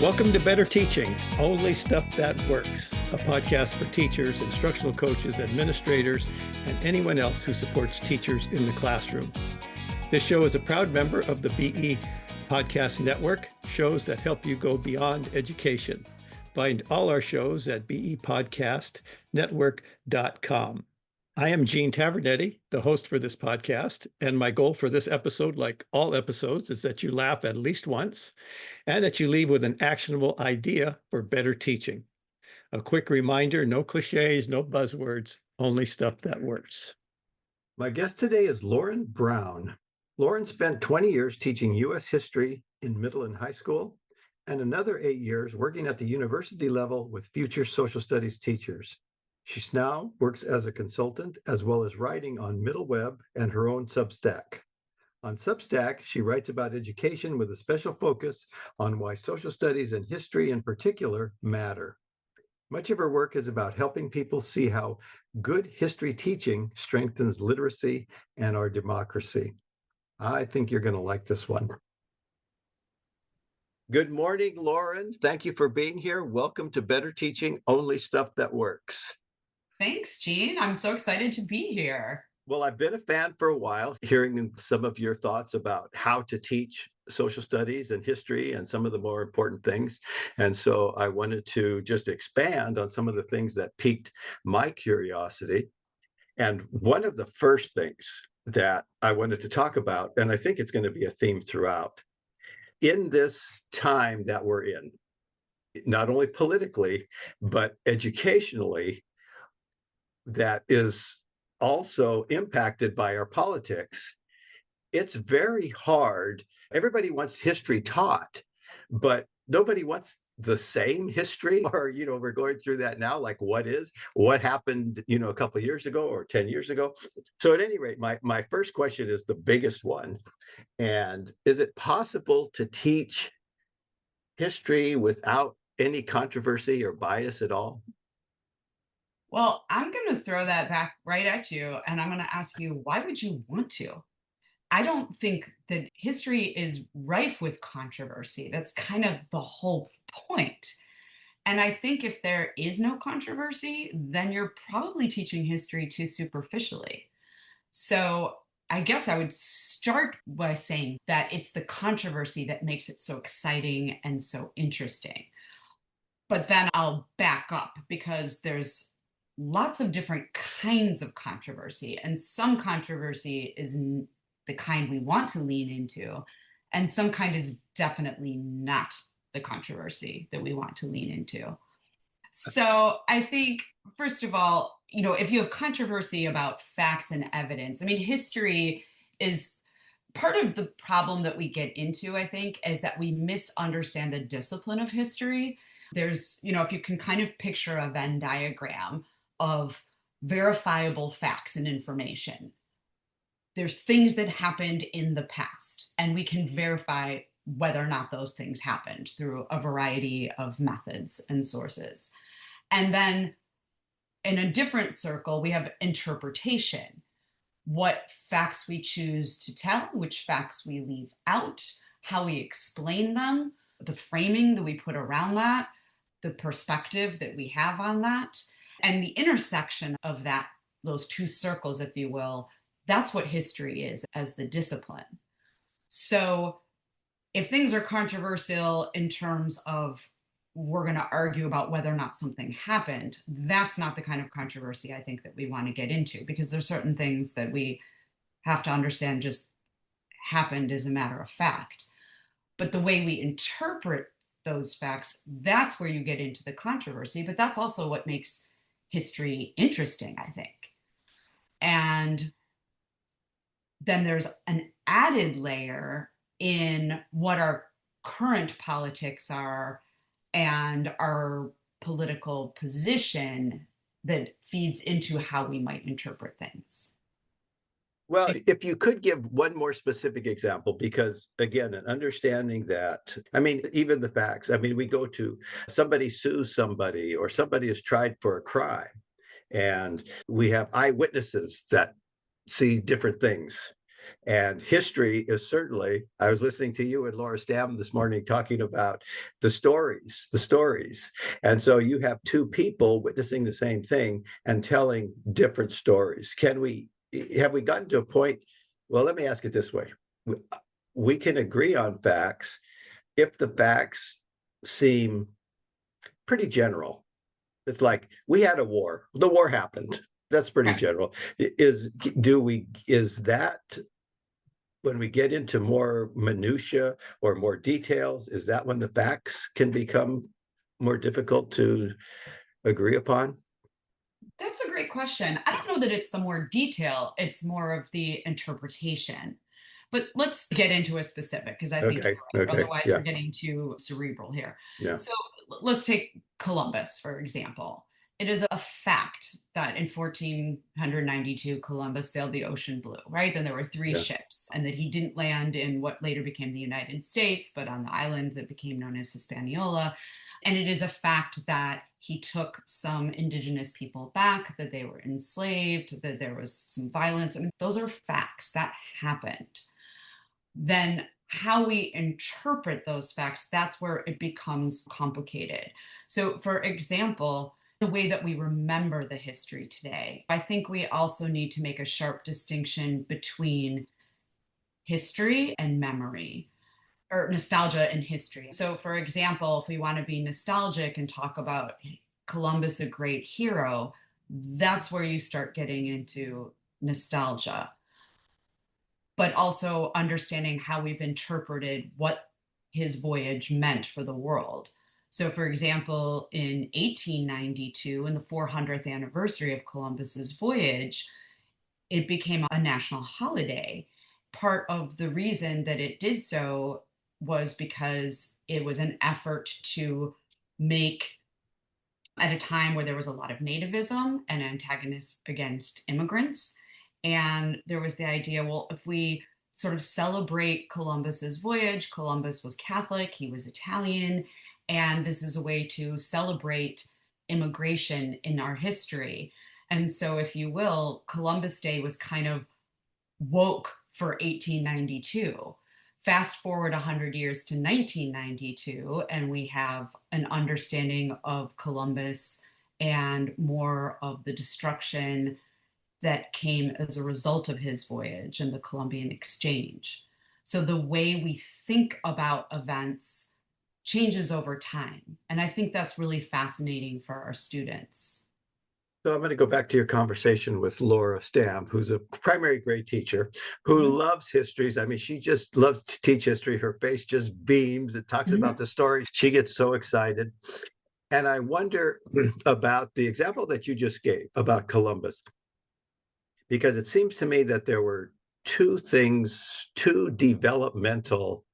Welcome to Better Teaching, Only Stuff That Works, a podcast for teachers, instructional coaches, administrators, and anyone else who supports teachers in the classroom. This show is a proud member of the BE Podcast Network, shows that help you go beyond education. Find all our shows at bepodcastnetwork.com. I am Gene Tavernetti, the host for this podcast, and my goal for this episode, like all episodes, is that you laugh at least once and that you leave with an actionable idea for better teaching. A quick reminder, no cliches, no buzzwords, only stuff that works. My guest today is Lauren Brown. Lauren spent 20 years teaching U.S. history in middle and high school, and another 8 years working at the university level with future social studies teachers. She now works as a consultant as well as writing on Middle Web and her own Substack. On Substack, she writes about education with a special focus on why social studies and history in particular matter. Much of her work is about helping people see how good history teaching strengthens literacy and our democracy. I think you're going to like this one. Good morning, Lauren. Thank you for being here. Welcome to Better Teaching, Only Stuff That Works. Thanks, Gene. I'm so excited to be here. Well, I've been a fan for a while, hearing some of your thoughts about how to teach social studies and history and some of the more important things. And so I wanted to just expand on some of the things that piqued my curiosity. And one of the first things that I wanted to talk about, and I think it's going to be a theme throughout, in this time that we're in, not only politically, but educationally, that is also impacted by our politics, it's very hard. Everybody wants history taught, but nobody wants the same history. Or, we're going through that now, like what happened, a couple of years ago or 10 years ago. So at any rate, my first question is the biggest one. And is it possible to teach history without any controversy or bias at all? Well, I'm going to throw that back right at you, and I'm going to ask you, why would you want to? I don't think that history is rife with controversy. That's kind of the whole point. And I think if there is no controversy, then you're probably teaching history too superficially. So I guess I would start by saying that it's the controversy that makes it so exciting and so interesting. But then I'll back up because there's lots of different kinds of controversy, and some controversy is the kind we want to lean into, and some kind is definitely not the controversy that we want to lean into. So I think, first of all, if you have controversy about facts and evidence, history is part of the problem that we get into, I think, is that we misunderstand the discipline of history. There's, if you can kind of picture a Venn diagram of verifiable facts and information. There's things that happened in the past, and we can verify whether or not those things happened through a variety of methods and sources. And then in a different circle, we have interpretation. What facts we choose to tell, which facts we leave out, how we explain them, the framing that we put around that, the perspective that we have on that. And the intersection of those two circles, if you will, that's what history is as the discipline. So if things are controversial in terms of we're going to argue about whether or not something happened, that's not the kind of controversy I think that we want to get into, because there's certain things that we have to understand just happened as a matter of fact. But the way we interpret those facts, that's where you get into the controversy, but that's also what makes history interesting, I think. And then there's an added layer in what our current politics are and our political position that feeds into how we might interpret things. Well, if you could give one more specific example, because again, an understanding that, even the facts, we go to somebody sues somebody or somebody is tried for a crime, and we have eyewitnesses that see different things. And history is certainly, I was listening to you and Laura Stam this morning talking about the stories. And so you have two people witnessing the same thing and telling different stories. Have we gotten to a point? Well, let me ask it this way. We can agree on facts if the facts seem pretty general. It's like we had a war. The war happened. That's pretty Right. general. Is that when we get into more minutia or more details, is that when the facts can become more difficult to agree upon? That's a great question. I don't know that it's the more detail, it's more of the interpretation. But let's get into a specific because I think Okay. you're right. Okay. Otherwise, Yeah. we're getting too cerebral here. Yeah. So let's take Columbus, for example. It is a fact that in 1492, Columbus sailed the ocean blue, right? Then there were three Yeah. ships, and that he didn't land in what later became the United States, but on the island that became known as Hispaniola. And it is a fact that he took some indigenous people back, that they were enslaved, that there was some violence. I mean, those are facts that happened. Then how we interpret those facts, that's where it becomes complicated. So, for example, the way that we remember the history today, I think we also need to make a sharp distinction between history and memory, or nostalgia and history. So, for example, if we want to be nostalgic and talk about Columbus, a great hero, that's where you start getting into nostalgia, but also understanding how we've interpreted what his voyage meant for the world. So, for example, in 1892, in the 400th anniversary of Columbus's voyage, it became a national holiday. Part of the reason that it did so was because it was an effort to make, at a time where there was a lot of nativism and antagonists against immigrants. And there was the idea, well, if we sort of celebrate Columbus's voyage, Columbus was Catholic, he was Italian, and this is a way to celebrate immigration in our history. And so, if you will, Columbus Day was kind of woke for 1892. Fast forward 100 years to 1992, and we have an understanding of Columbus and more of the destruction that came as a result of his voyage and the Columbian Exchange. So the way we think about events changes over time. And I think that's really fascinating for our students. So I'm going to go back to your conversation with Laura Stam, who's a primary grade teacher who Mhm. loves histories. I mean, she just loves to teach history. Her face just beams. It talks about Mhm. the story. She gets so excited. And I wonder about the example that you just gave about Columbus, because it seems to me that there were two developmental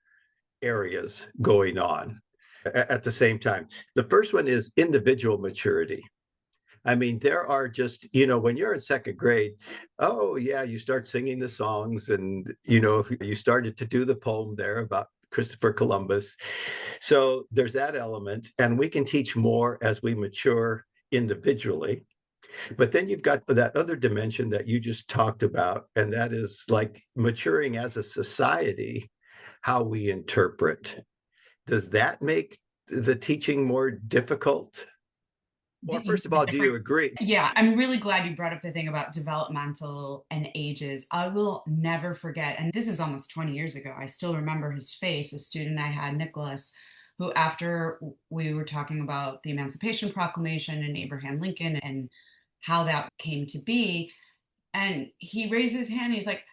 areas going on at the same time. The first one is individual maturity. I mean, there are just, when you're in second grade, oh, yeah, you start singing the songs and, if you started to do the poem there about Christopher Columbus. So there's that element, and we can teach more as we mature individually. But then you've got that other dimension that you just talked about, and that is like maturing as a society, how we interpret. Does that make the teaching more difficult? Or first of all, do you Different. agree? Yeah, I'm really glad you brought up the thing about developmental and ages. I will never forget, and this is almost 20 years ago. I still remember his face, a student I had, Nicholas, who, after we were talking about the Emancipation Proclamation and Abraham Lincoln and how that came to be, and he raised his hand. He's like,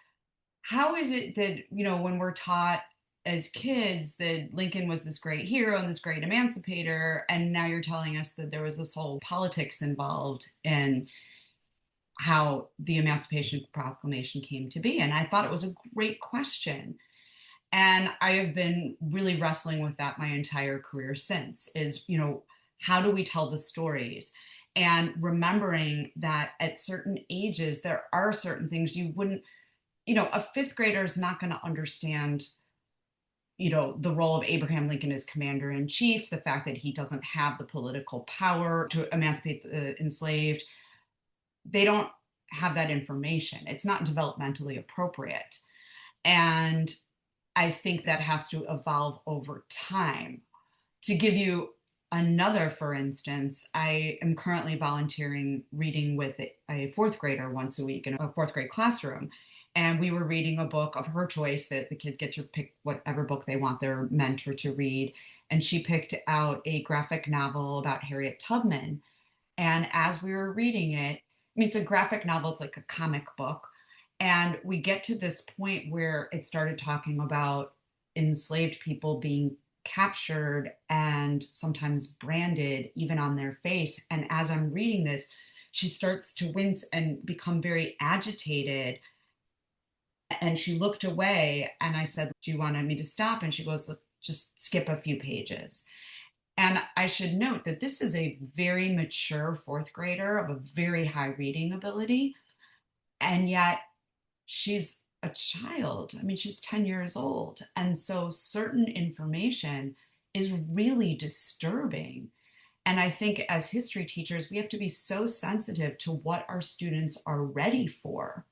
how is it that, when we're taught as kids that Lincoln was this great hero and this great emancipator, and now you're telling us that there was this whole politics involved in how the Emancipation Proclamation came to be? And I thought it was a great question. And I have been really wrestling with that my entire career since, is, how do we tell the stories? And remembering that at certain ages, there are certain things you wouldn't, a fifth grader is not going to understand, the role of Abraham Lincoln as commander in chief, the fact that he doesn't have the political power to emancipate the enslaved. They don't have that information. It's not developmentally appropriate. And I think that has to evolve over time. To give you another, for instance, I am currently volunteering reading with a fourth grader once a week in a fourth grade classroom. And we were reading a book of her choice that the kids get to pick whatever book they want their mentor to read. And she picked out a graphic novel about Harriet Tubman. And as we were reading it, I mean, it's a graphic novel, it's like a comic book. And we get to this point where it started talking about enslaved people being captured and sometimes branded even on their face. And as I'm reading this, she starts to wince and become very agitated. And she looked away, and I said, "Do you want me to stop?" And she goes, "Let's just skip a few pages." And I should note that this is a very mature fourth grader of a very high reading ability. And yet she's a child. I mean, she's 10 years old. And so certain information is really disturbing. And I think as history teachers, we have to be so sensitive to what our students are ready for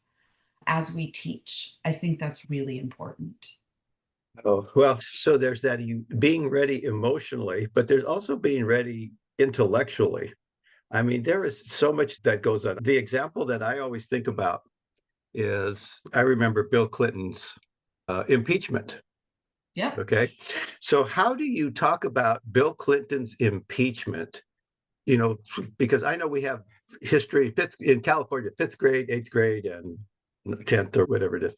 as we teach. I think that's really important. Oh, well, so there's that being ready emotionally, but there's also being ready intellectually. I mean, there is so much that goes on. The example that I always think about is I remember Bill Clinton's impeachment. Yep. Okay. So, how do you talk about Bill Clinton's impeachment? Because I know we have history in California, fifth grade, eighth grade, and 10th or whatever it is.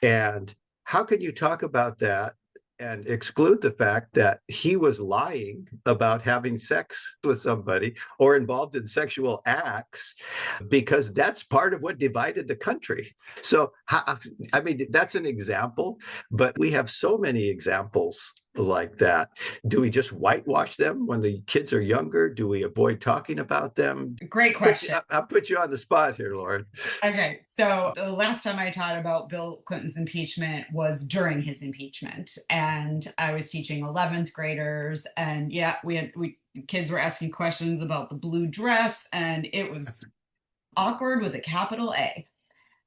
And how can you talk about that and exclude the fact that he was lying about having sex with somebody or involved in sexual acts, because that's part of what divided the country. So, I mean, that's an example, but we have so many examples like that. Do we just whitewash them when the kids are younger? Do we avoid talking about them? Great question. I'll put you on the spot here, Lauren. Okay, so the last time I taught about Bill Clinton's impeachment was during his impeachment, and I was teaching 11th graders, and yeah, we kids were asking questions about the blue dress, and it was awkward with a capital A.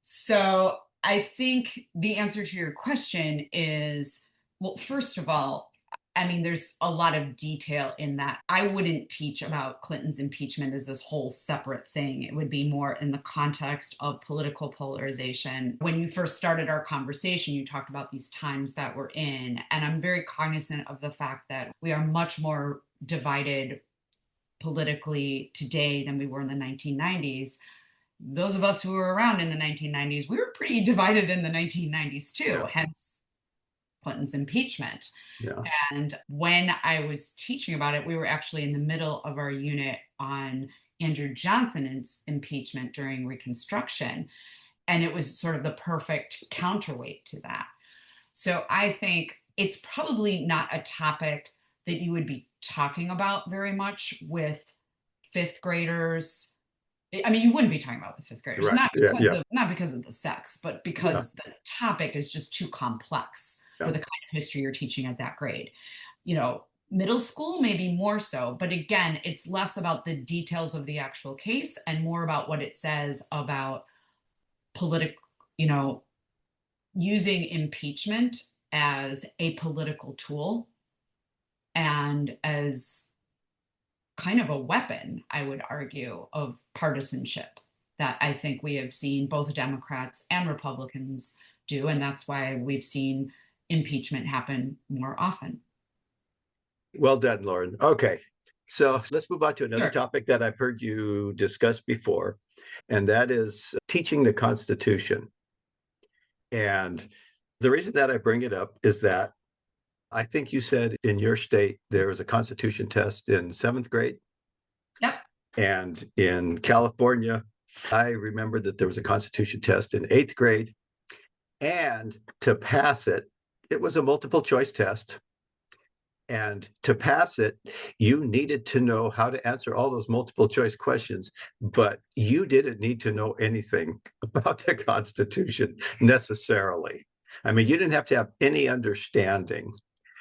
So I think the answer to your question is, well, first of all, I mean, there's a lot of detail in that. I wouldn't teach about Clinton's impeachment as this whole separate thing. It would be more in the context of political polarization. When you first started our conversation, you talked about these times that we're in. And I'm very cognizant of the fact that we are much more divided politically today than we were in the 1990s. Those of us who were around in the 1990s, we were pretty divided in the 1990s too, Yeah. hence Clinton's impeachment. Yeah. And when I was teaching about it, we were actually in the middle of our unit on Andrew Johnson's impeachment during Reconstruction. And it was sort of the perfect counterweight to that. So I think it's probably not a topic that you would be talking about very much with fifth graders. I mean, you wouldn't be talking about with fifth graders, Right. not Yeah. because Yeah. of not because of the sex, but Yeah. because the topic is just too complex for Yeah. the kind of history you're teaching at that grade. Middle school, maybe more so. But again, it's less about the details of the actual case and more about what it says about political, using impeachment as a political tool and as kind of a weapon, I would argue, of partisanship that I think we have seen both Democrats and Republicans do. And that's why we've seen impeachment happen more often. Well done, Lauren. Okay. So let's move on to another Sure. topic that I've heard you discuss before, and that is teaching the Constitution. And the reason that I bring it up is that I think you said in your state there was a Constitution test in seventh grade. Yep. And in California, I remember that there was a Constitution test in eighth grade. And to pass it, it was a multiple choice test. And to pass it, you needed to know how to answer all those multiple choice questions, but you didn't need to know anything about the Constitution necessarily. I mean, you didn't have to have any understanding.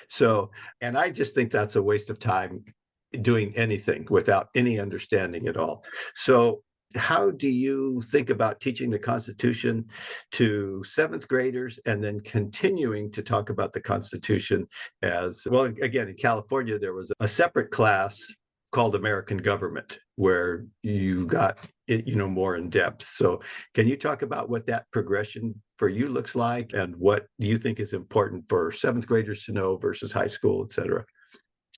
So, and I just think that's a waste of time doing anything without any understanding at all. So, How do you think about teaching the Constitution to seventh graders and then continuing to talk about the Constitution as well? Again, in California, there was a separate class called American Government where you got it, more in depth. So, can you talk about what that progression for you looks like and what do you think is important for seventh graders to know versus high school, et cetera?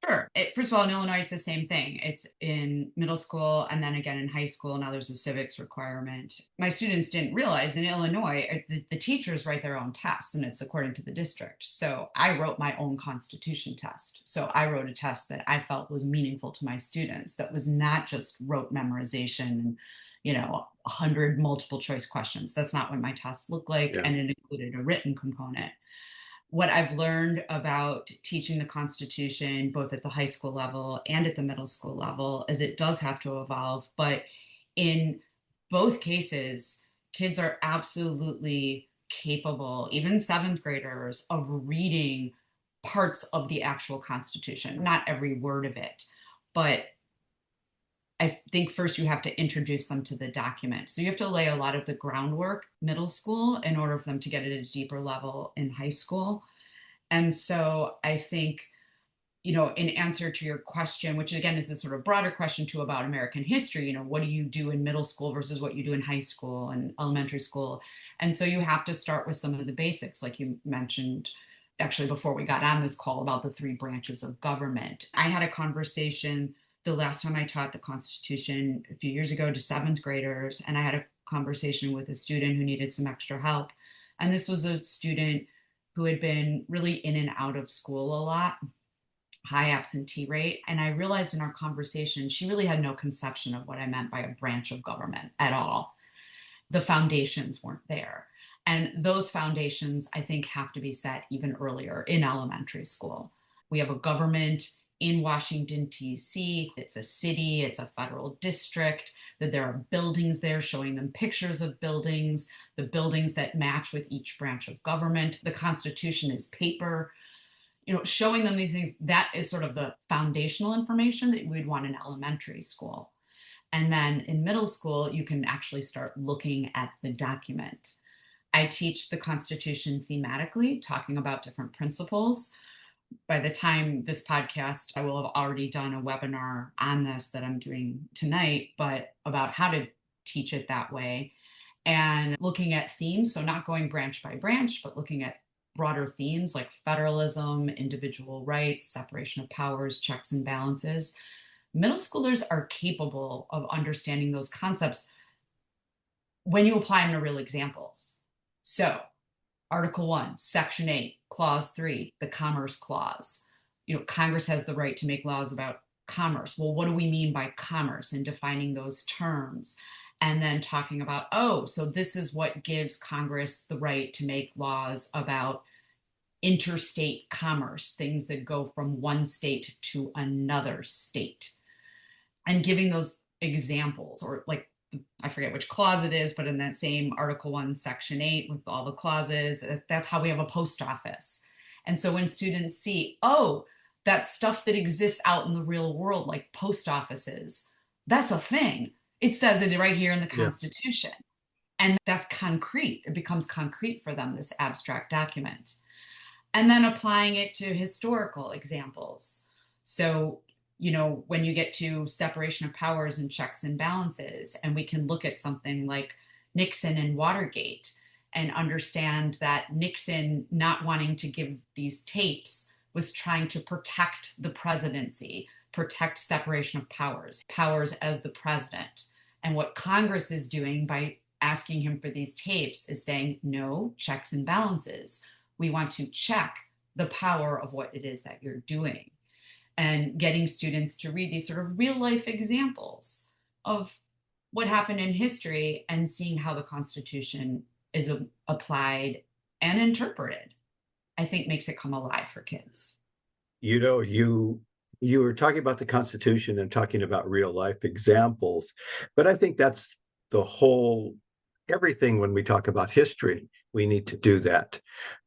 Sure. First of all, in Illinois, it's the same thing. It's in middle school and then again in high school. Now there's a civics requirement. My students didn't realize in Illinois, the teachers write their own tests and it's according to the district. So I wrote my own Constitution test. So I wrote a test that I felt was meaningful to my students, that was not just rote memorization and 100 multiple choice questions. That's not what my tests look like. Yeah. And it included a written component. What I've learned about teaching the Constitution, both at the high school level and at the middle school level, is it does have to evolve. But in both cases, kids are absolutely capable, even seventh graders, of reading parts of the actual Constitution, not every word of it. But I think first you have to introduce them to the document. So you have to lay a lot of the groundwork middle school in order for them to get at a deeper level in high school. And so I think, in answer to your question, which again is this sort of broader question too about American history, what do you do in middle school versus what you do in high school and elementary school? And so you have to start with some of the basics, like you mentioned actually before we got on this call about the three branches of government. I had a conversation the last time I taught the Constitution a few years ago to seventh graders, and I had a conversation with a student who needed some extra help. And this was a student who had been really in and out of school a lot, high absentee rate. And I realized in our conversation, she really had no conception of what I meant by a branch of government at all. The foundations weren't there. And those foundations, I think, have to be set even earlier in elementary school. We have a government in Washington, D.C. It's a city, it's a federal district, that there are buildings there, showing them pictures of buildings, the buildings that match with each branch of government. The Constitution is paper, showing them these things. That is sort of the foundational information that we'd want in elementary school. And then in middle school, you can actually start looking at the document. I teach the Constitution thematically, talking about different principles. By the time this podcast, I will have already done a webinar on this that I'm doing tonight, but about how to teach it that way and looking at themes. So not going branch by branch, but looking at broader themes like federalism, individual rights, separation of powers, checks and balances. Middle schoolers are capable of understanding those concepts when you apply them to real examples. So Article 1, Section 8, Clause 3, the Commerce Clause. Congress has the right to make laws about commerce. Well, what do we mean by commerce and defining those terms? And then talking about, so this is what gives Congress the right to make laws about interstate commerce, things that go from one state to another state. And giving those examples, or like I forget which clause it is, but in that same Article 1, Section 8 with all the clauses, that's how we have a post office. And so when students see, that stuff that exists out in the real world, like post offices, that's a thing. It says it right here in the Constitution. Yeah. And that's concrete. It becomes concrete for them, this abstract document. And then applying it to historical examples. So when you get to separation of powers and checks and balances, and we can look at something like Nixon and Watergate and understand that Nixon not wanting to give these tapes was trying to protect the presidency, protect separation of powers as the president. And what Congress is doing by asking him for these tapes is saying, no, checks and balances. We want to check the power of what it is that you're doing. And getting students to read these sort of real life examples of what happened in history and seeing how the Constitution is applied and interpreted, I think makes it come alive for kids. You were talking about the Constitution and talking about real life examples, but I think that's the whole, everything when we talk about history, we need to do that.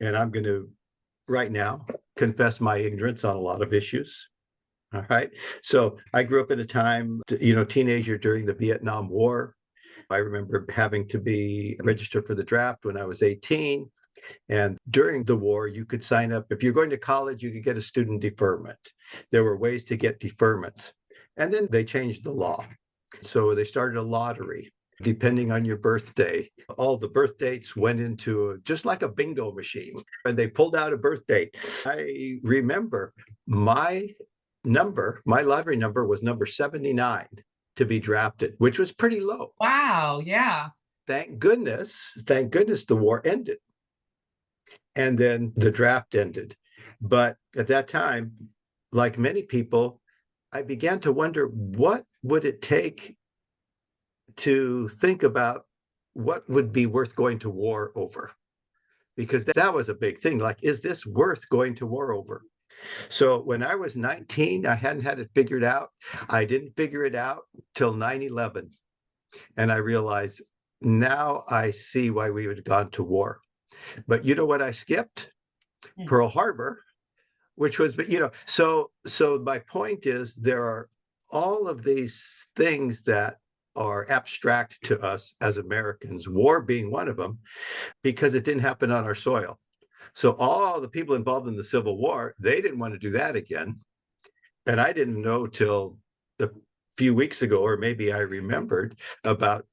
And I'm going to, right now, confess my ignorance on a lot of issues. All right. So I grew up in a time, teenager during the Vietnam War. I remember having to be registered for the draft when I was 18. And during the war, you could sign up. If you're going to college, you could get a student deferment. There were ways to get deferments. And then they changed the law. So they started a lottery depending on your birthday. All the birth dates went into just like a bingo machine, and they pulled out a birth date. I remember my my lottery number was number 79 to be drafted, which was pretty low. Wow. Yeah. Thank goodness the war ended. And then the draft ended. But at that time, like many people, I began to wonder what would it take to think about what would be worth going to war over? Because that was a big thing. Like, is this worth going to war over? So when I was 19, I hadn't had it figured out. I didn't figure it out till 9/11. And I realized now I see why we would have gone to war. But you know what I skipped? Pearl Harbor, which was, so my point is there are all of these things that are abstract to us as Americans, war being one of them, because it didn't happen on our soil. So all the people involved in the Civil War, they didn't want to do that again. And I didn't know till a few weeks ago, or maybe I remembered about,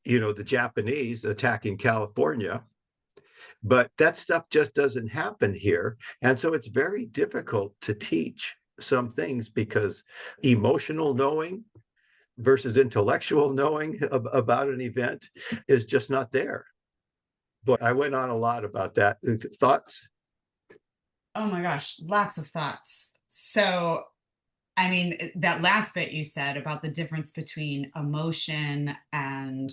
the Japanese attacking California. But that stuff just doesn't happen here. And so it's very difficult to teach some things because emotional knowing versus intellectual knowing about an event is just not there. But I went on a lot about that. Thoughts? Oh my gosh, lots of thoughts. So, I mean, that last bit you said about the difference between emotion and,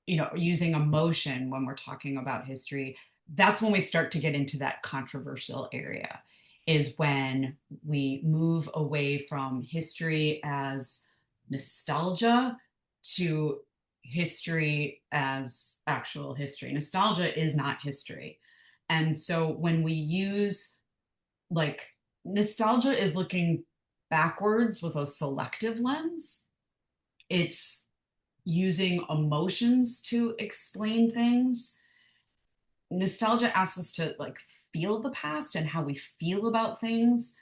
using emotion when we're talking about history, that's when we start to get into that controversial area, is when we move away from history as nostalgia to history as actual history. Nostalgia is not history. And so when we use, like, nostalgia is looking backwards with a selective lens. It's using emotions to explain things. Nostalgia asks us to, like, feel the past and how we feel about things,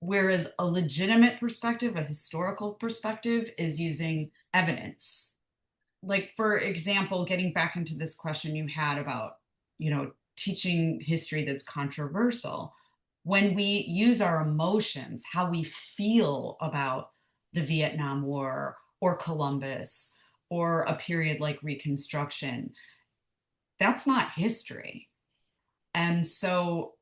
whereas a legitimate perspective, a historical perspective, is using evidence. Like, for example, getting back into this question you had about, teaching history that's controversial, when we use our emotions, how we feel about the Vietnam War or Columbus or a period like Reconstruction, that's not history. And so,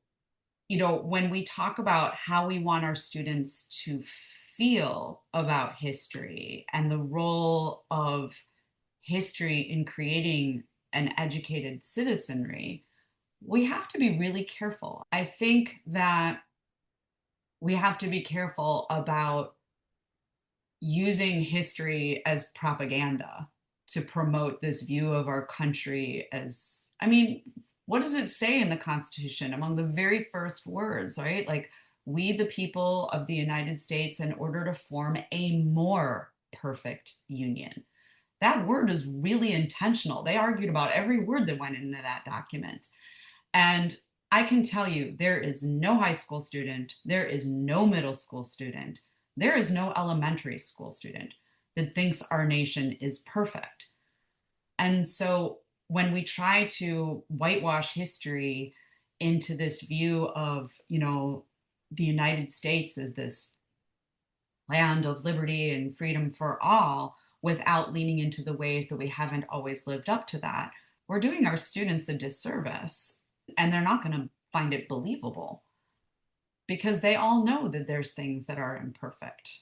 when we talk about how we want our students to feel about history and the role of history in creating an educated citizenry, we have to be really careful. I think that we have to be careful about using history as propaganda to promote this view of our country as, I mean, what does it say in the Constitution among the very first words, right? Like, we, the people of the United States, in order to form a more perfect union. That word is really intentional. They argued about every word that went into that document. And I can tell you, there is no high school student, there is no middle school student, there is no elementary school student that thinks our nation is perfect. And so when we try to whitewash history into this view of, the United States as this land of liberty and freedom for all, without leaning into the ways that we haven't always lived up to that, we're doing our students a disservice, and they're not going to find it believable because they all know that there's things that are imperfect.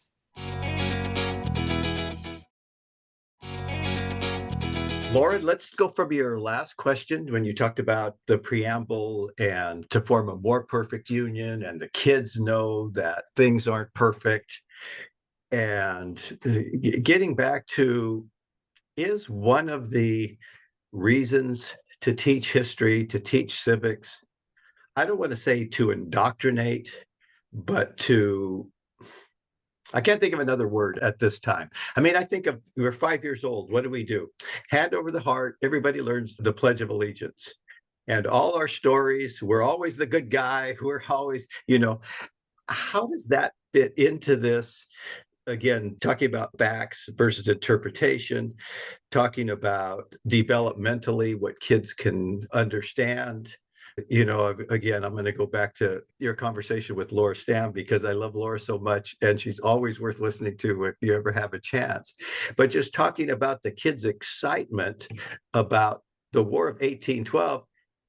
Lauren, let's go from your last question when you talked about the preamble and to form a more perfect union, and the kids know that things aren't perfect. And getting back to, is one of the reasons to teach history, to teach civics, I don't want to say to indoctrinate, but to I can't think of another word at this time. I mean, I think of we're 5 years old. What do? Hand over the heart. Everybody learns the Pledge of Allegiance. And all our stories, we're always the good guy. We're always, how does that fit into this? Again, talking about facts versus interpretation, talking about developmentally what kids can understand. Again, I'm going to go back to your conversation with Laura Stam because I love Laura so much and she's always worth listening to if you ever have a chance. But just talking about the kids' excitement about the War of 1812,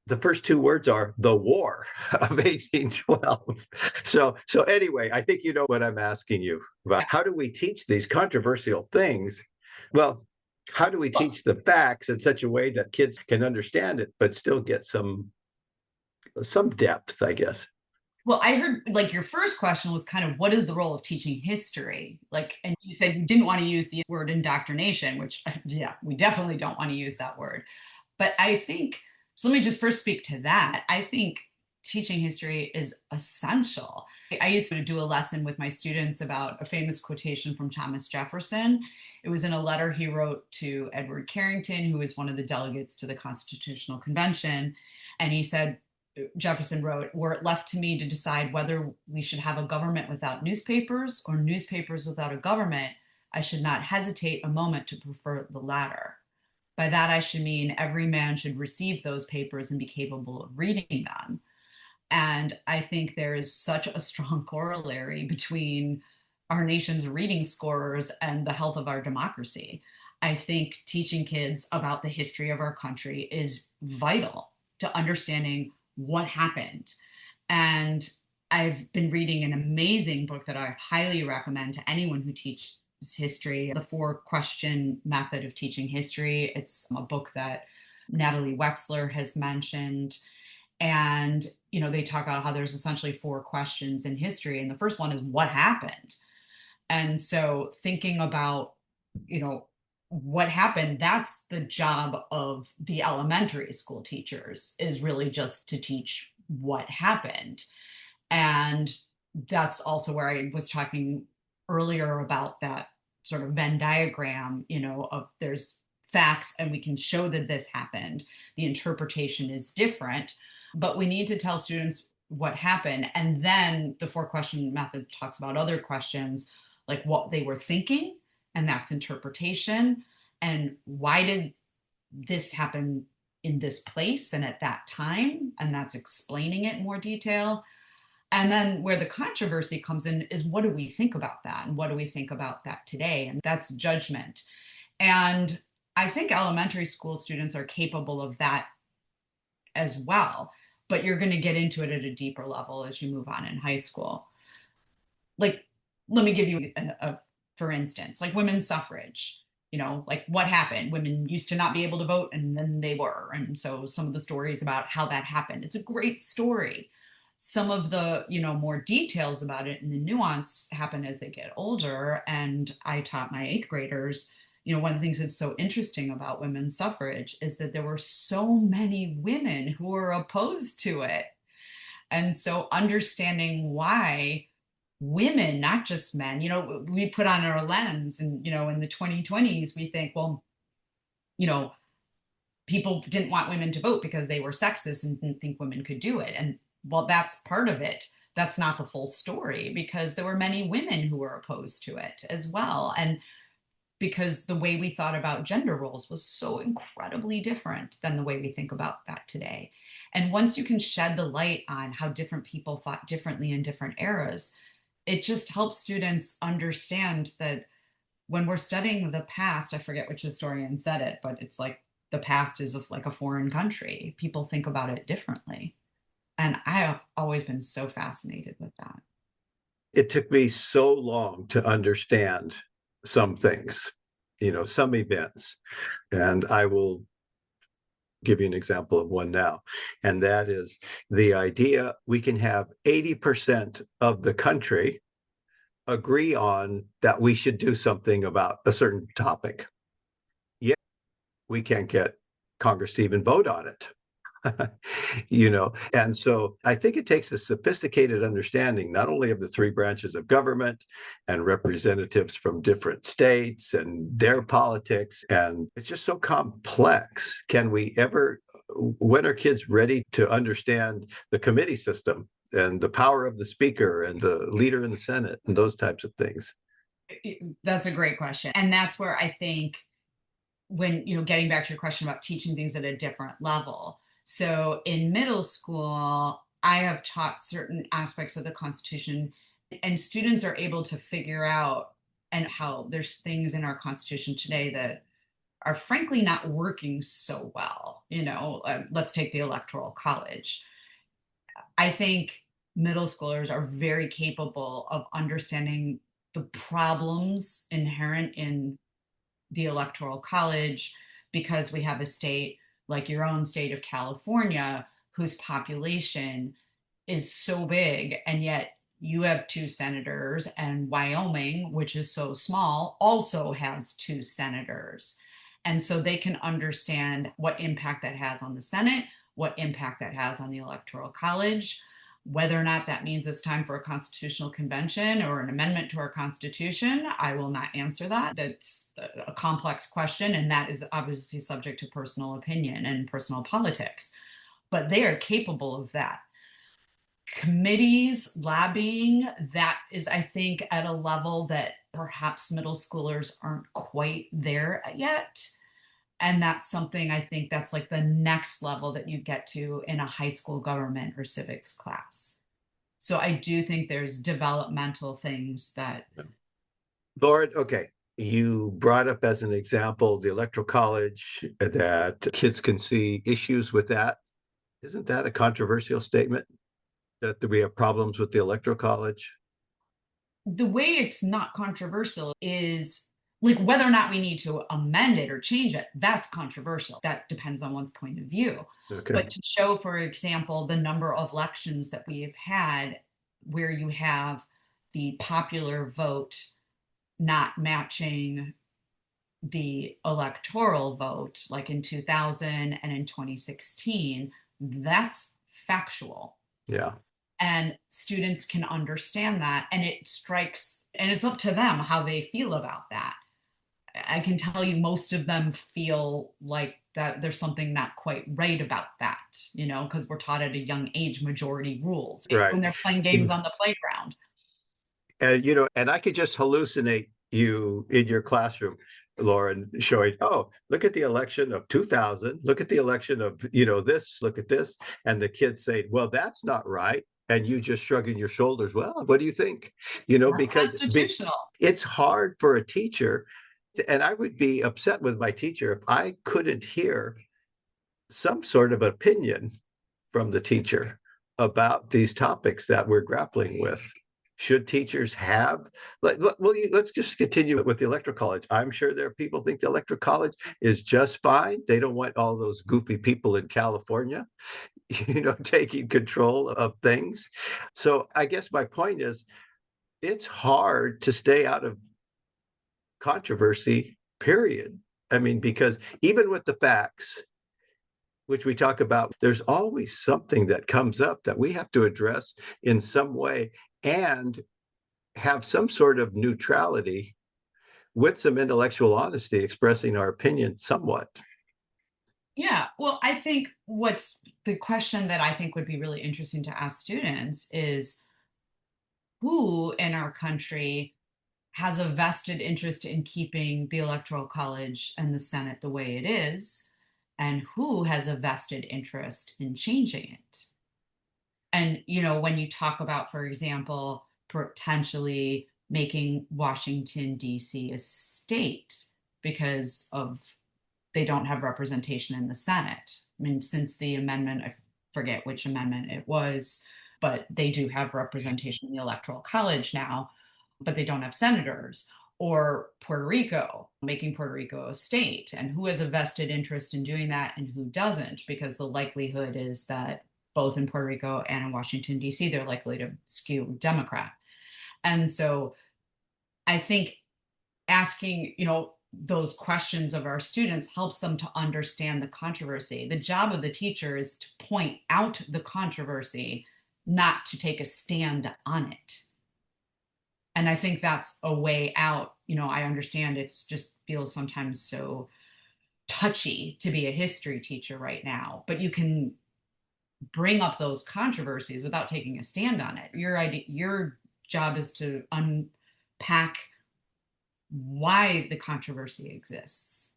the first two words are the War of 1812. So anyway, I think you know what I'm asking you about. How do we teach these controversial things? Well, how do we teach the facts in such a way that kids can understand it, but still get some depth, I guess. Well, I heard like your first question was kind of what is the role of teaching history? Like, and you said you didn't want to use the word indoctrination, which, yeah, we definitely don't want to use that word. But I think, so let me just first speak to that. I think teaching history is essential. I used to do a lesson with my students about a famous quotation from Thomas Jefferson. It was in a letter he wrote to Edward Carrington, who was one of the delegates to the Constitutional Convention. And he said, Jefferson wrote, "Were it left to me to decide whether we should have a government without newspapers or newspapers without a government, I should not hesitate a moment to prefer the latter. By that I should mean every man should receive those papers and be capable of reading them." And I think there is such a strong corollary between our nation's reading scores and the health of our democracy. I think teaching kids about the history of our country is vital to understanding what happened. And I've been reading an amazing book that I highly recommend to anyone who teaches history, The Four Question Method of Teaching History. It's a book that Natalie Wexler has mentioned. And, they talk about how there's essentially four questions in history. And the first one is what happened? And so thinking about, what happened, that's the job of the elementary school teachers, is really just to teach what happened. And that's also where I was talking earlier about that sort of Venn diagram, of there's facts and we can show that this happened. The interpretation is different, but we need to tell students what happened. And then the four question method talks about other questions like what they were thinking, and that's interpretation. And why did this happen in this place and at that time? And that's explaining it in more detail. And then where the controversy comes in is what do we think about that? And what do we think about that today? And that's judgment. And I think elementary school students are capable of that as well, but you're going to get into it at a deeper level as you move on in high school. Like, let me give you for instance, like women's suffrage. Like what happened? Women used to not be able to vote and then they were. And so some of the stories about how that happened, it's a great story. Some of the, more details about it and the nuance happen as they get older. And I taught my eighth graders, one of the things that's so interesting about women's suffrage is that there were so many women who were opposed to it. And so understanding why women, not just men, we put on our lens and, in the 2020s, we think, well, people didn't want women to vote because they were sexist and didn't think women could do it. And well, that's part of it. That's not the full story because there were many women who were opposed to it as well. And because the way we thought about gender roles was so incredibly different than the way we think about that today. And once you can shed the light on how different people thought differently in different eras, it just helps students understand that when we're studying the past, I forget which historian said it, but it's like the past is like a foreign country. People think about it differently. And I have always been so fascinated with that. It took me so long to understand some things, some events. And I will give you an example of one now. And that is the idea we can have 80% of the country agree on that we should do something about a certain topic. Yet we can't get Congress to even vote on it. And so I think it takes a sophisticated understanding not only of the three branches of government and representatives from different states and their politics, and it's just so complex. When are kids ready to understand the committee system and the power of the speaker and the leader in the Senate and those types of things? That's a great question. And that's where I think when, getting back to your question about teaching things at a different level. So in middle school, I have taught certain aspects of the Constitution, and students are able to figure out and how there's things in our Constitution today that are frankly not working so well. Let's take the Electoral College. I think middle schoolers are very capable of understanding the problems inherent in the Electoral College because we have a state like your own state of California whose population is so big, and yet you have two senators, and Wyoming, which is so small, also has two senators. And so they can understand what impact that has on the Senate, what impact that has on the Electoral College, whether or not that means it's time for a constitutional convention or an amendment to our Constitution. I will not answer that. That's a complex question, and that is obviously subject to personal opinion and personal politics. But they are capable of that. Committees, lobbying, that is, I think, at a level that perhaps middle schoolers aren't quite there yet. And that's something I think that's like the next level that you get to in a high school government or civics class. So I do think there's developmental things that. Lauren, okay. You brought up as an example the Electoral College, that kids can see issues with that. Isn't that a controversial statement? That we have problems with the Electoral College? The way it's not controversial is like whether or not we need to amend it or change it, that's controversial. That depends on one's point of view. Okay. But to show, for example, the number of elections that we have had where you have the popular vote not matching the electoral vote, like in 2000 and in 2016, that's factual. Yeah. And students can understand that. And it strikes, and it's up to them how they feel about that. I can tell you most of them feel like that there's something not quite right about that, because we're taught at a young age majority rules Right. when they're playing games on the playground. And I could just hallucinate you in your classroom, Lauren, showing, oh, look at the election of 2000, look at the election of, this, look at this. And the kids say, well, that's not right. And you just shrugging your shoulders. Well, what do you think? That's Because constitutional. it's hard for a teacher. And I would be upset with my teacher if I couldn't hear some sort of opinion from the teacher about these topics that we're grappling with. Should teachers have, let's just continue with the Electoral College. I'm sure there are people who think the Electoral College is just fine. They don't want all those goofy people in California, taking control of things. So I guess my point is, it's hard to stay out of controversy, period. I mean, because even with the facts, which we talk about, there's always something that comes up that we have to address in some way and have some sort of neutrality with some intellectual honesty, expressing our opinion somewhat. Yeah, well, I think what's the question that I think would be really interesting to ask students is who in our country has a vested interest in keeping the Electoral College and the Senate the way it is, and who has a vested interest in changing it. And, when you talk about, for example, potentially making Washington, D.C. a state because of they don't have representation in the Senate. I mean, since the amendment, I forget which amendment it was, but they do have representation in the Electoral College now, but they don't have senators. Or Puerto Rico, making Puerto Rico a state, and who has a vested interest in doing that and who doesn't, because the likelihood is that both in Puerto Rico and in Washington, D.C., they're likely to skew Democrat. And so I think asking, those questions of our students helps them to understand the controversy. The job of the teacher is to point out the controversy, not to take a stand on it. And I think that's a way out. I understand it's just feels sometimes so touchy to be a history teacher right now, but you can bring up those controversies without taking a stand on it. Your job is to unpack why the controversy exists,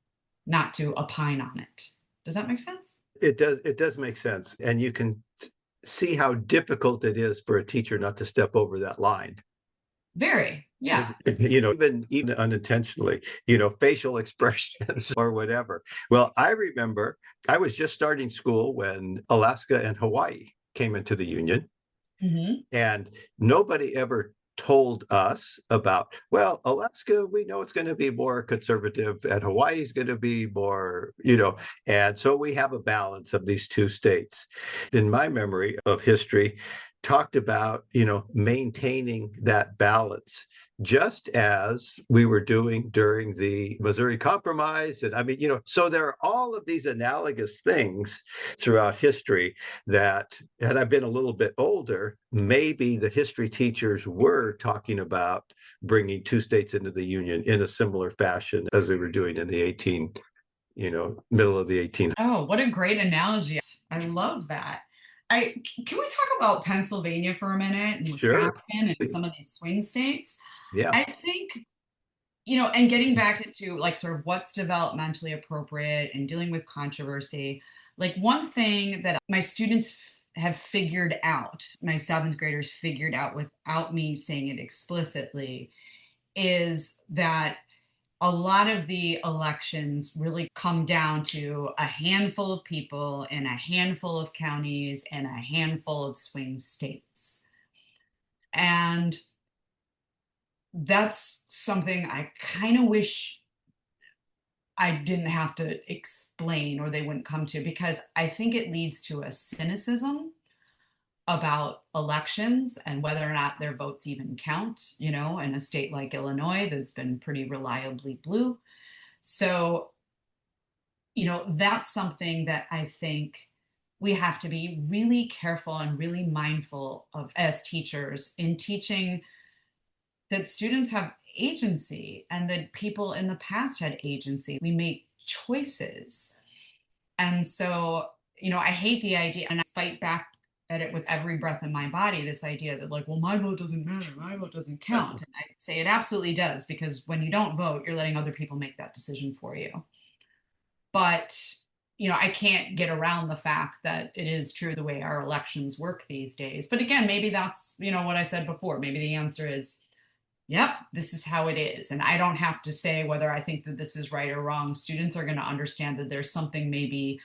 not to opine on it. Does that make sense? It does make sense. And you can see how difficult it is for a teacher not to step over that line. Very, yeah. Even unintentionally, facial expressions or whatever. Well, I remember I was just starting school when Alaska and Hawaii came into the Union. Mm-hmm. And nobody ever told us about, well, Alaska, we know it's going to be more conservative and Hawaii's going to be more, and so we have a balance of these two states. In my memory of history, talked about, maintaining that balance, just as we were doing during the Missouri Compromise. And I mean, so there are all of these analogous things throughout history that, had I been a little bit older, maybe the history teachers were talking about bringing two states into the Union in a similar fashion as we were doing in the middle of the 1800s. Oh, what a great analogy. I love that. Can we talk about Pennsylvania for a minute and Sure. Wisconsin and some of these swing states? Yeah. I think, and getting back into like sort of what's developmentally appropriate and dealing with controversy, like one thing that my students have figured out, my seventh graders figured out without me saying it explicitly, is that a lot of the elections really come down to a handful of people in a handful of counties and a handful of swing states. And that's something I kind of wish I didn't have to explain or they wouldn't come to, because I think it leads to a cynicism about elections and whether or not their votes even count, in a state like Illinois that's been pretty reliably blue. So, that's something that I think we have to be really careful and really mindful of as teachers in teaching that students have agency and that people in the past had agency. We make choices. And so, I hate the idea and I fight back at it with every breath in my body, this idea that like, well, my vote doesn't matter, my vote doesn't count. And I say it absolutely does, because when you don't vote, you're letting other people make that decision for you. But, I can't get around the fact that it is true the way our elections work these days. But again, maybe that's, what I said before. Maybe the answer is, yep, this is how it is. And I don't have to say whether I think that this is right or wrong. Students are going to understand that there's something maybe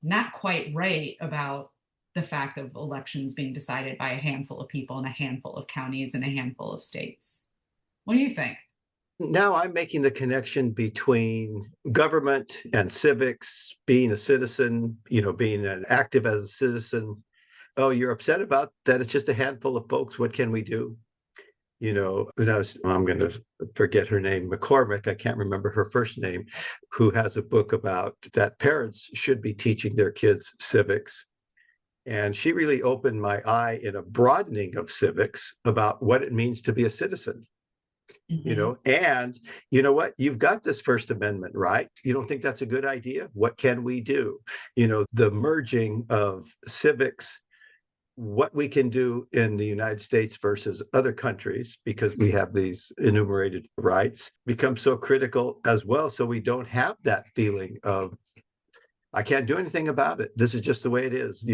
not quite right about the fact of elections being decided by a handful of people in a handful of counties and a handful of states. What do you think? Now I'm making the connection between government and civics, being a citizen, being an active as a citizen. Oh, you're upset about that? It's just a handful of folks. What can we do? I'm going to forget her name, McCormick, I can't remember her first name, who has a book about that parents should be teaching their kids civics. And she really opened my eye in a broadening of civics about what it means to be a citizen. Mm-hmm. And you know what? You've got this First Amendment, right? You don't think that's a good idea? What can we do? The merging of civics, what we can do in the United States versus other countries, because we have these enumerated rights, becomes so critical as well. So we don't have that feeling of, I can't do anything about it. This is just the way it is,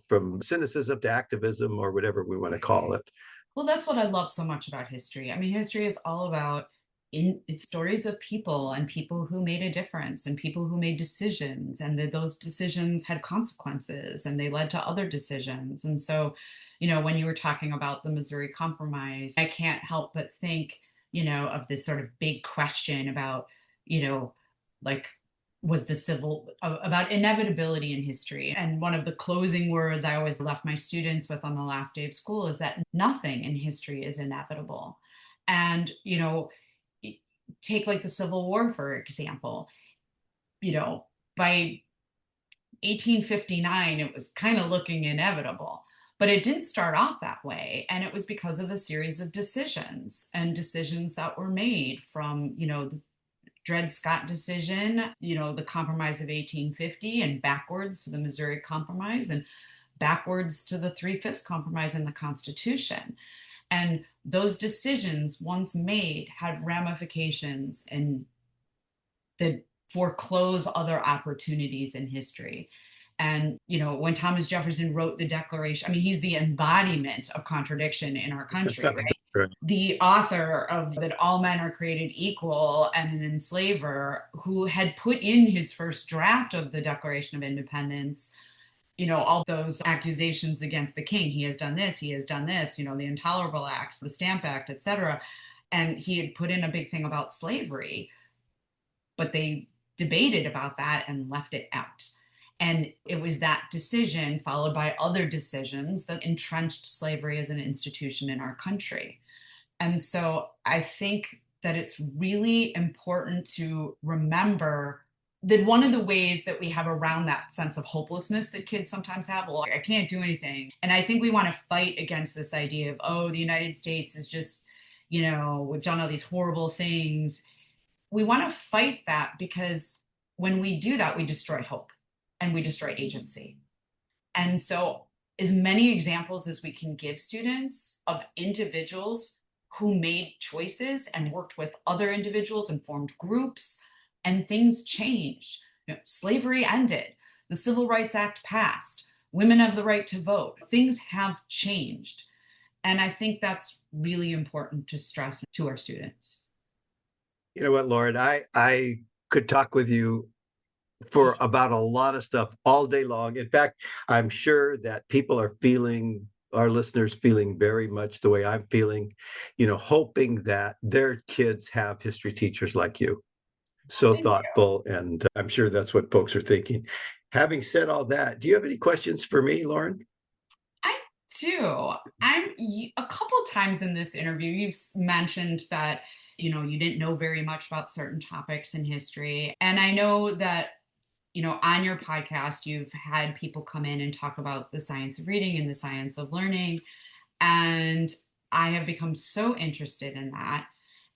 from cynicism to activism or whatever we want to call it. Well, that's what I love so much about history. I mean, history is all about it's stories of people and people who made a difference and people who made decisions, and that those decisions had consequences and they led to other decisions. And so, when you were talking about the Missouri Compromise, I can't help but think, of this sort of big question about, like, was the civil about inevitability in history. And one of the closing words I always left my students with on the last day of school is that nothing in history is inevitable. And, take like the Civil War, for example, you know, by 1859, it was kind of looking inevitable. But it didn't start off that way. And it was because of a series of decisions and decisions that were made from, the Dred Scott decision, the Compromise of 1850, and backwards to the Missouri Compromise, and backwards to the Three-Fifths Compromise in the Constitution. And those decisions, once made, had ramifications and that foreclose other opportunities in history. And, when Thomas Jefferson wrote the Declaration, I mean, he's the embodiment of contradiction in our country, right? Right. The author of that all men are created equal and an enslaver, who had put in his first draft of the Declaration of Independence, all those accusations against the king. He has done this, the Intolerable Acts, the Stamp Act, etc. And he had put in a big thing about slavery, but they debated about that and left it out. And it was that decision, followed by other decisions, that entrenched slavery as an institution in our country. And so I think that it's really important to remember that one of the ways that we have around that sense of hopelessness that kids sometimes have, well, I can't do anything. And I think we want to fight against this idea of, oh, the United States is just, we've done all these horrible things. We want to fight that, because when we do that, we destroy hope and we destroy agency. And so, as many examples as we can give students of individuals who made choices and worked with other individuals and formed groups, and things changed. Slavery ended, the Civil Rights Act passed, women have the right to vote, things have changed. And I think that's really important to stress to our students. You know what, Lauren, I could talk with you for about a lot of stuff all day long. In fact, I'm sure that people are feeling, our listeners feeling very much the way I'm feeling, hoping that their kids have history teachers like you. So Thank you. thoughtful, and I'm sure that's what folks are thinking. Having said all that, do you have any questions for me, Lauren? I do. I'm a couple times in this interview, you've mentioned that, you didn't know very much about certain topics in history. And I know that, on your podcast, you've had people come in and talk about the science of reading and the science of learning. And I have become so interested in that.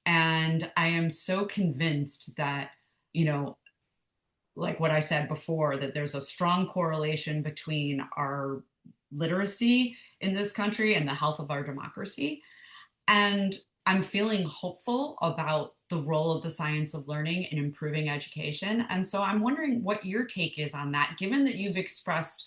And I am so convinced that, like what I said before, that there's a strong correlation between our literacy in this country and the health of our democracy. And I'm feeling hopeful about the role of the science of learning in improving education. And so I'm wondering what your take is on that, given that you've expressed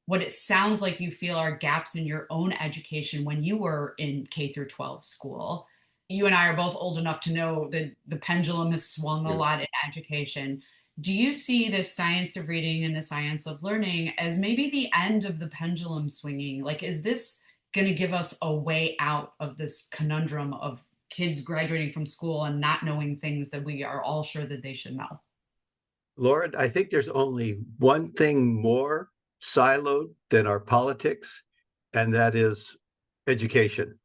what it sounds like you feel are gaps in your own education when you were in K through 12 school. You and I are both old enough to know that the pendulum has swung a Yeah. lot in education. Do you see the science of reading and the science of learning as maybe the end of the pendulum swinging? Like, is this going to give us a way out of this conundrum of kids graduating from school and not knowing things that we are all sure that they should know? Lauren, I think there's only one thing more siloed than our politics, and that is education.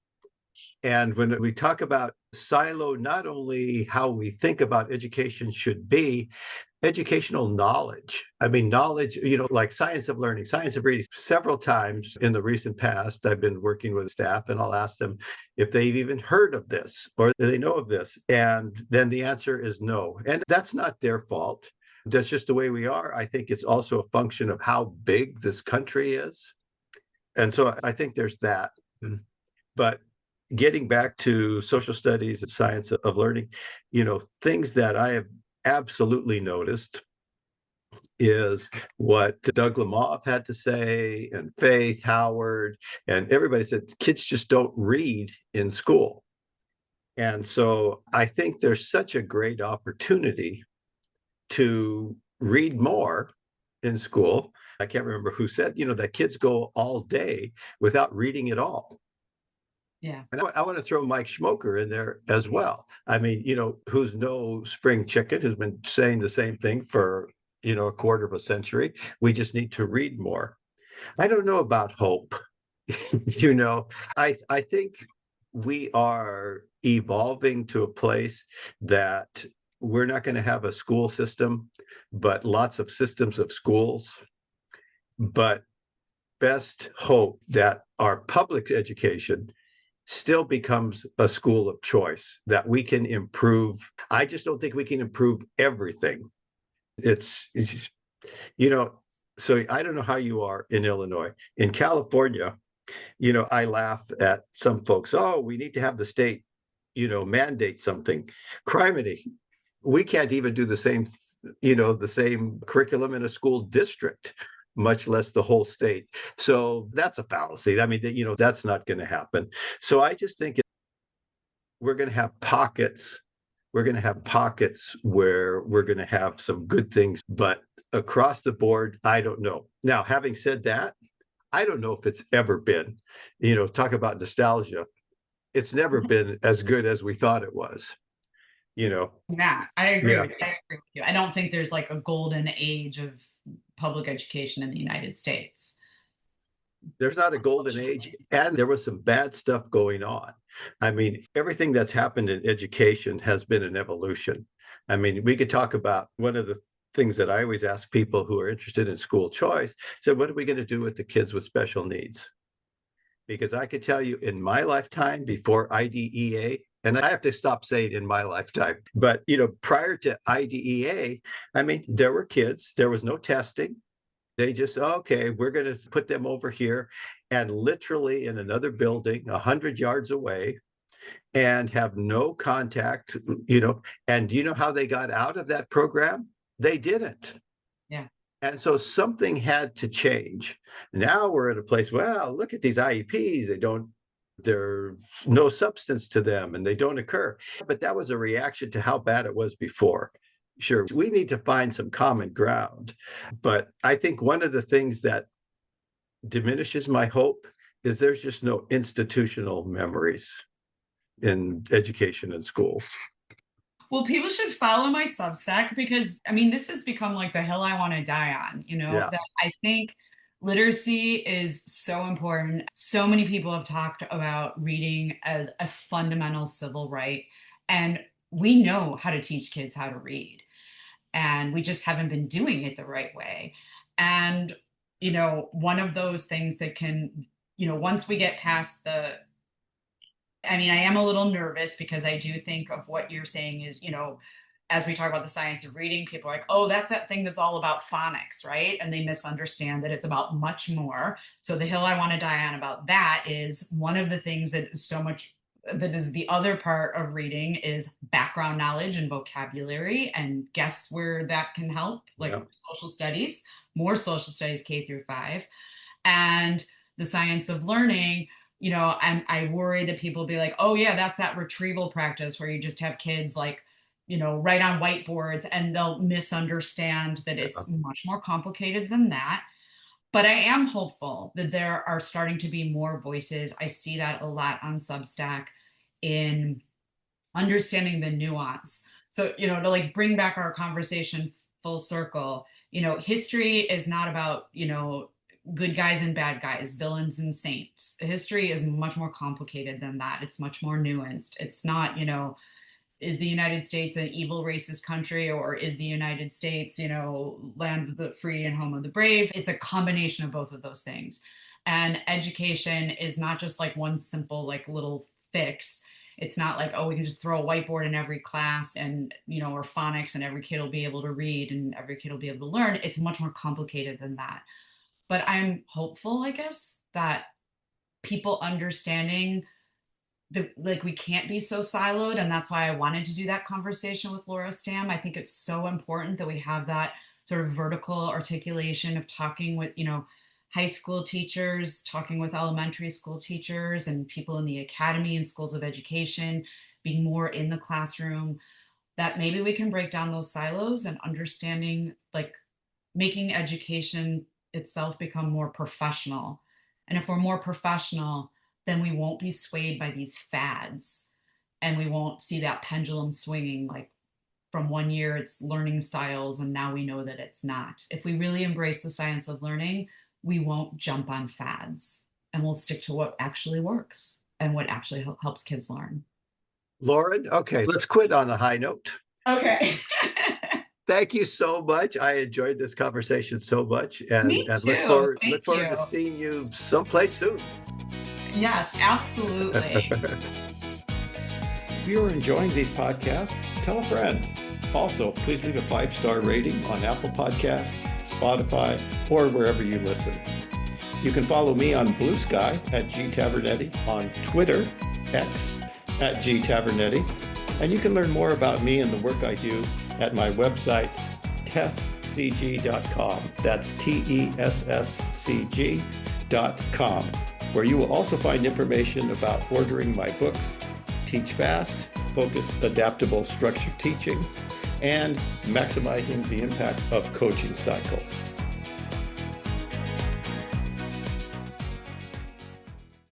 And when we talk about silo, not only how we think about education should be, educational knowledge. I mean, knowledge, like science of learning, science of reading. Several times in the recent past, I've been working with staff and I'll ask them if they've even heard of this or they know of this. And then the answer is no. And that's not their fault. That's just the way we are. I think it's also a function of how big this country is. And so I think there's that. But getting back to social studies and science of learning, things that I have absolutely noticed is what Doug Lemov had to say, and Faith Howard, and everybody said kids just don't read in school. And so I think there's such a great opportunity to read more in school. I can't remember who said, that kids go all day without reading at all. Yeah. And I want to throw Mike Schmoker in there as well. I mean, who's no spring chicken, who's been saying the same thing for, a quarter of a century. We just need to read more. I don't know about hope. you know, I think we are evolving to a place that we're not going to have a school system, but lots of systems of schools. But best hope that our public education still becomes a school of choice, that we can improve. I just don't think we can improve everything. It's you know, so I don't know how you are in Illinois. In California, I laugh at some folks. Oh, we need to have the state, mandate something. Criminy, we can't even do the same curriculum in a school district, much less the whole state. So that's a fallacy. I mean, that's not going to happen. So I just think we're going to have pockets. We're going to have pockets where we're going to have some good things, but across the board, I don't know. Now, having said that, I don't know if it's ever been, talk about nostalgia. It's never been as good as we thought it was, you know. Yeah, I agree Yeah. with you. I agree with you. I don't think there's like a golden age of public education in the United States. There's not a golden age, and there was some bad stuff going on. I mean, everything that's happened in education has been an evolution. I mean, we could talk about one of the things that I always ask people who are interested in school choice. So, what are we going to do with the kids with special needs? Because I could tell you in my lifetime before IDEA, and I have to stop saying in my lifetime, but prior to IDEA, I mean, there were kids, there was no testing. They just, okay, we're going to put them over here and literally in another building 100 yards away and have no contact, and do you know how they got out of that program? They didn't. Yeah. And so something had to change. Now we're at a place, well, look at these IEPs. There's no substance to them and they don't occur. But that was a reaction to how bad it was before. Sure, we need to find some common ground. But I think one of the things that diminishes my hope is there's just no institutional memories in education and schools. Well, people should follow my Substack because I mean, this has become like the hill I want to die on, Yeah. that I think literacy is so important. So many people have talked about reading as a fundamental civil right. And we know how to teach kids how to read, and we just haven't been doing it the right way. And, one of those things that can, once we get past I mean, I am a little nervous because I do think of what you're saying is, as we talk about the science of reading, people are like, oh, that's that thing that's all about phonics, right? And they misunderstand that it's about much more. So the hill I want to die on about that is one of the things that is so much that is the other part of reading is background knowledge and vocabulary. And guess where that can help? Like Yeah. social studies, more social studies K-5. And the science of learning, I worry that people will be like, oh yeah, that's that retrieval practice where you just have kids like, write on whiteboards, and they'll misunderstand that Yeah. it's much more complicated than that. But I am hopeful that there are starting to be more voices. I see that a lot on Substack in understanding the nuance. So, to like bring back our conversation full circle, history is not about, good guys and bad guys, villains and saints. History is much more complicated than that. It's much more nuanced. It's not, is the United States an evil racist country, or is the United States, land of the free and home of the brave? It's a combination of both of those things. And education is not just like one simple, like little fix. It's not like, oh, we can just throw a whiteboard in every class and, or phonics and every kid will be able to read and every kid will be able to learn. It's much more complicated than that. But I'm hopeful, I guess, that people understanding like we can't be so siloed, and that's why I wanted to do that conversation with Laura Stam. I think it's so important that we have that sort of vertical articulation of talking with high school teachers, talking with elementary school teachers and people in the academy and schools of education, being more in the classroom, that maybe we can break down those silos and understanding, like making education itself become more professional. And if we're more professional, then we won't be swayed by these fads, and we won't see that pendulum swinging like from one year it's learning styles and now we know that it's not. If we really embrace the science of learning, we won't jump on fads and we'll stick to what actually works. and what actually helps kids learn. Lauren, okay, let's quit on a high note. Okay. Thank you so much. I enjoyed this conversation so much, Me and too. look Thank forward you. to seeing you someplace soon. Yes, absolutely. If you're enjoying these podcasts, tell a friend. Also, please leave a 5-star rating on Apple Podcasts, Spotify, or wherever you listen. You can follow me on Blue Sky at gtavernetti, on Twitter, X, at gtavernetti, and you can learn more about me and the work I do at my website, tesscg.com. That's TESSCG.com, where you will also find information about ordering my books, Teach Fast, Focused, Adaptable, Structured Teaching, and maximizing the impact of coaching cycles.